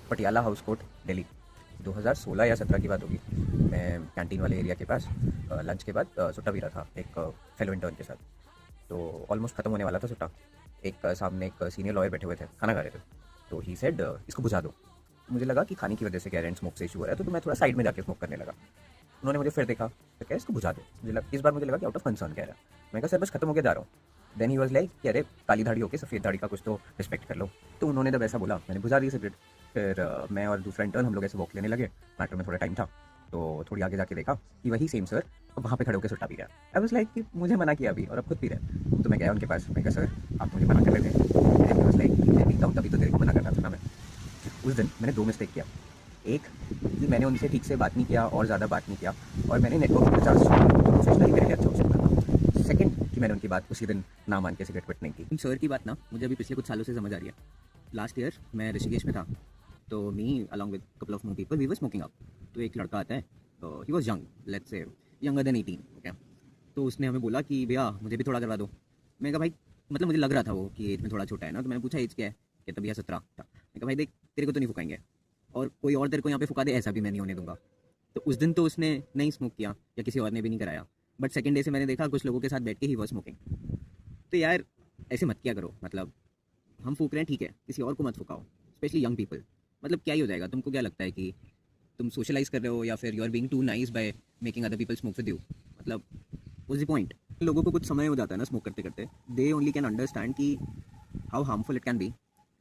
Patiala house court Delhi. 2016 या 17 की बात होगी। मैं कैंटीन वाले एरिया के पास लंच के बाद सुट्टा पी रहा था एक फेलो इंटर्न के साथ। तो ऑलमोस्ट ख़त्म होने वाला था सुट्टा। एक सामने एक सीनियर लॉयर बैठे हुए थे, खाना खा रहे थे। तो ही सेड इसको बुझा दो। मुझे लगा कि खाने की वजह से कह रहे हैं स्मोक से इशू हो रहा है, तो मैं थोड़ा साइड में जाके स्मोक करने लगा। उन्होंने मुझे फिर देखा तो क्या इसको बुझा दो। इस बार मुझे लगा कि आउट ऑफ कंसर्न कह रहा है। मैं कहा सर बस खत्म हो के जा रहा हूँ। देन ही वॉज लाइक कि अरे काली दाढ़ी होके सफ़ेद दाढ़ी का कुछ तो रिस्पेक्ट कर लो। तो उन्होंने जब ऐसा बोला मैंने बुझा दी सिगरेट। फिर मैं और दूसरा इंटर्न हम लोग ऐसे वॉक लेने लगे। मैटर में थोड़ा टाइम था तो थोड़ी आगे जाके देखा कि वही सेम सर वहाँ पे खड़े होकर सुट्टा पी रहा है। आई वाज लाइक कि मुझे मना किया अभी और अब खुद पी रहे हैं। तो मैं गया उनके पास, मैं कहा सर आप मुझे मना कर रहे थे। ही वाज लाइक मैं पीता हूँ तभी तो तेरे को मना करना था ना मैं। उस दिन मैंने दो मिस्टेक किया। एक कि मैंने उनसे ठीक से बात नहीं किया और ज़्यादा बात नहीं किया और मैंने नेटवर्क में 50 जो प्रोफेशनली मेरे लिए अच्छा हो सकता था। सेकंड कि मैंने उनकी बात उसी दिन ना मान के सिगरेट क्विट नहीं की। सर की बात ना मुझे अभी पिछले कुछ सालों से समझ आ रही है। लास्ट ईयर मैं ऋषिकेश में था, तो me along with couple of more people we were smoking up. तो एक लड़का आता है, तो he was young, let's say younger than 18, okay. तो उसने हमें बोला कि भैया मुझे भी थोड़ा करवा दो। मैं कहा भाई, मतलब मुझे लग रहा था वो कि एज में थोड़ा छोटा है ना, तो मैंने पूछा एज क्या है, कहता भैया 17 था। मैं कहा भाई देख तेरे को तो नहीं फुकाएंगे और कोई और तेरे को यहाँ पे फुका दे ऐसा भी मैं नहीं होने दूंगा। तो उस दिन तो उसने नहीं स्मोक किया या किसी और ने भी नहीं कराया, बट सेकंड डे से मैंने देखा कुछ लोगों के साथ बैठ के ही वॉज स्मोकिंग। तो यार ऐसे मत किया करो, मतलब हम फूक रहे हैं ठीक है, किसी और को मत फुकाओ, स्पेशली यंग पीपल। मतलब क्या ही हो जाएगा, तुमको क्या लगता है कि तुम सोशलाइज कर रहे हो या फिर you are being too nice by making other people smoke with you. मतलब व्हाट्स द पॉइंट। लोगों को कुछ समय हो जाता है ना स्मोक करते करते, दे ओनली कैन अंडरस्टैंड कि how harmful it can be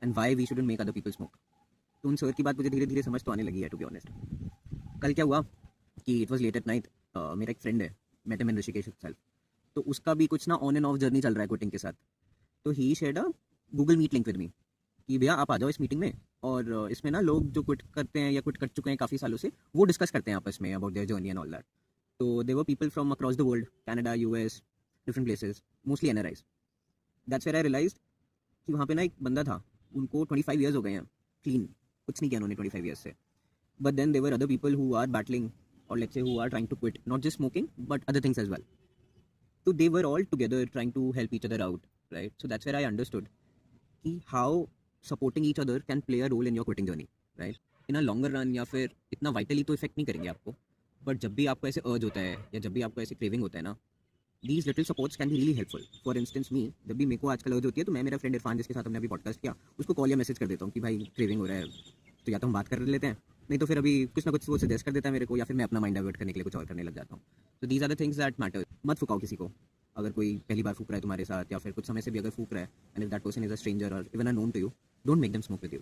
and why we shouldn't make other people smoke. तो उन सर की बात मुझे धीरे धीरे समझ तो आने लगी है, टू बी ऑनेस्ट। कल क्या हुआ कि it was late at night, मेरा एक फ्रेंड है, met him in Rishikesh itself. तो उसका भी कुछ ना ऑन एंड ऑफ जर्नी चल रहा है कोटिंग के साथ। तो he shared a Google Meet link with me कि भैया आप आ जाओ इस मीटिंग में, और इसमें ना लोग जो क्विट करते हैं या क्विट कर चुके हैं काफ़ी सालों से, वो डिस्कस करते हैं आपस में about their journey and all that. तो they were people from across the world, Canada, US, different places, mostly NRIs. That's where I realize कि वहाँ पे ना एक बंदा था, उनको 25 ईयर्स हो गए हैं क्लीन, कुछ नहीं किया उन्होंने 25 ईयर्स से। But then there were other people who are battling और let's say who are trying to quit not just smoking but other things as well. So they were all together trying to help each other out, right? So that's where I understood कि how supporting each other can play a role in your quitting journey, right? In a longer run या फिर इतना vitally तो effect नहीं करेंगे आपको, but जब भी आपको ऐसे अर्ज होता है या जब भी आपको ऐसे क्रेविंग होता है ना, these little supports can be really helpful. For instance me, जब भी मेरे को आजकल अर्ज होती है तो मैं मेरा फ्रेंड इरफान जिसके साथ हमने अभी पॉडकास्ट किया उसको कॉल या मैसेज कर देता हूँ कि भाई क्रेविंग हो रहा है, तो या तो हम बात कर लेते हैं, नहीं तो फिर अभी कुछ ना कुछ वो सजेस्ट कर देता है मेरे को, या फिर मैं अपना माइंड डाइवर्ट करने के लिए कुछ और करने लग जाता हूँ। तो these are the things that matter. मत फुकाओ किसी को। अगर कोई पहली बार फूक रहा है तुम्हारे साथ या फिर कुछ समय से भी अगर फूक रहा है, and if that person is a stranger और even a known to you, don't make them smoke with you.